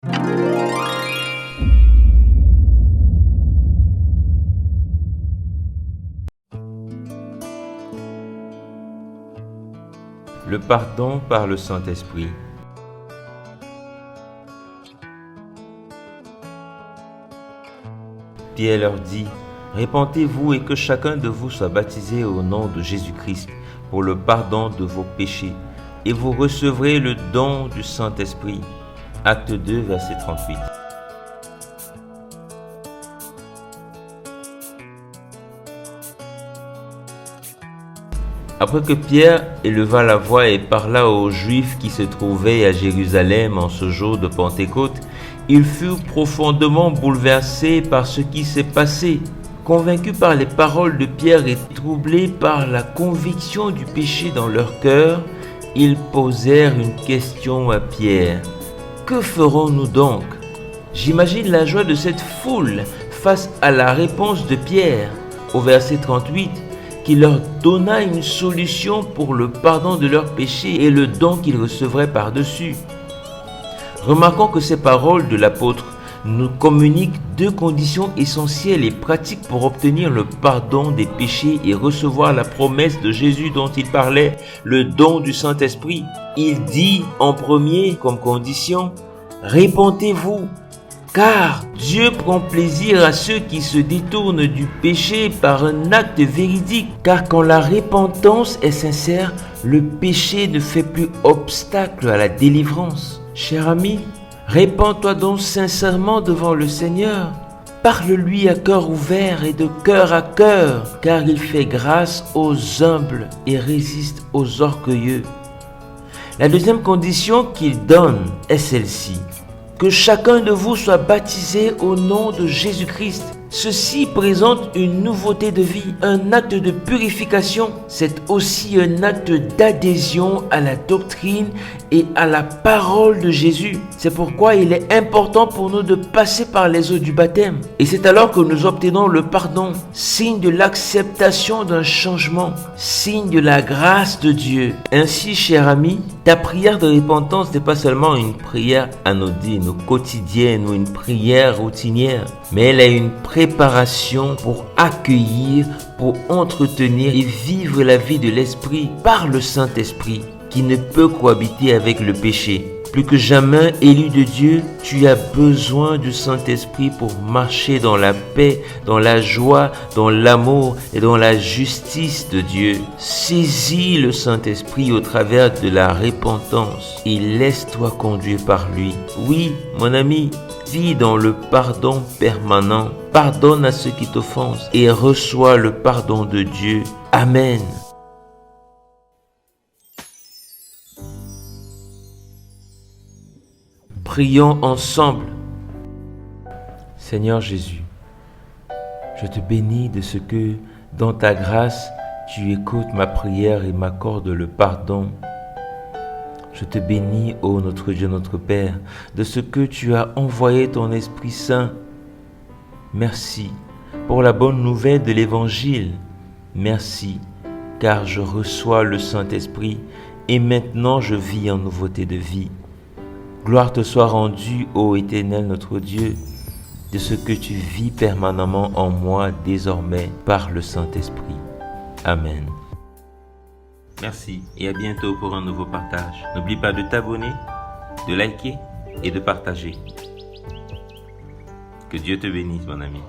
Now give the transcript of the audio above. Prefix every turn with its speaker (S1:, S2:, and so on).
S1: Le pardon par le Saint-Esprit. Pierre leur dit, « Répentez-vous et que chacun de vous soit baptisé au nom de Jésus-Christ pour le pardon de vos péchés, et vous recevrez le don du Saint-Esprit. » Acte 2, verset 38. Après que Pierre éleva la voix et parla aux Juifs qui se trouvaient à Jérusalem en ce jour de Pentecôte, ils furent profondément bouleversés par ce qui s'est passé. Convaincus par les paroles de Pierre et troublés par la conviction du péché dans leur cœur, ils posèrent une question à Pierre. « Que ferons-nous donc ?» J'imagine la joie de cette foule face à la réponse de Pierre. Au verset 38, qui leur donna une solution pour le pardon de leurs péchés et le don qu'ils recevraient par-dessus. Remarquons que ces paroles de l'apôtre nous communiquent deux conditions essentielles et pratiques pour obtenir le pardon des péchés et recevoir la promesse de Jésus dont il parlait, le don du Saint-Esprit. Il dit en premier comme condition, « Répentez-vous ». Car Dieu prend plaisir à ceux qui se détournent du péché par un acte véridique. Car quand la repentance est sincère, le péché ne fait plus obstacle à la délivrance. Cher ami, répands-toi donc sincèrement devant le Seigneur. Parle-lui à cœur ouvert et de cœur à cœur, car il fait grâce aux humbles et résiste aux orgueilleux. La deuxième condition qu'il donne est celle-ci. Que chacun de vous soit baptisé au nom de Jésus-Christ. Ceci présente une nouveauté de vie, un acte de purification. C'est aussi un acte d'adhésion à la doctrine et à la parole de Jésus. C'est pourquoi il est important pour nous de passer par les eaux du baptême. Et c'est alors que nous obtenons le pardon, signe de l'acceptation d'un changement, signe de la grâce de Dieu. Ainsi, cher ami, ta prière de repentance n'est pas seulement une prière anodine ou quotidienne ou une prière routinière, mais elle est une préparation pour accueillir, pour entretenir et vivre la vie de l'Esprit par le Saint-Esprit qui ne peut cohabiter avec le péché. Plus que jamais, élu de Dieu, tu as besoin du Saint-Esprit pour marcher dans la paix, dans la joie, dans l'amour et dans la justice de Dieu. Saisis le Saint-Esprit au travers de la repentance et laisse-toi conduire par lui. Oui, mon ami, vis dans le pardon permanent. Pardonne à ceux qui t'offensent et reçois le pardon de Dieu. Amen. Prions ensemble. Seigneur Jésus, je te bénis de ce que, dans ta grâce, tu écoutes ma prière et m'accordes le pardon. Je te bénis, ô notre Dieu, notre Père, de ce que tu as envoyé ton Esprit Saint. Merci pour la bonne nouvelle de l'Évangile. Merci, car je reçois le Saint-Esprit et maintenant je vis en nouveauté de vie. Gloire te soit rendue, ô Éternel notre Dieu, de ce que tu vis permanemment en moi désormais par le Saint-Esprit. Amen. Merci et à bientôt pour un nouveau partage. N'oublie pas de t'abonner, de liker et de partager. Que Dieu te bénisse, mon ami.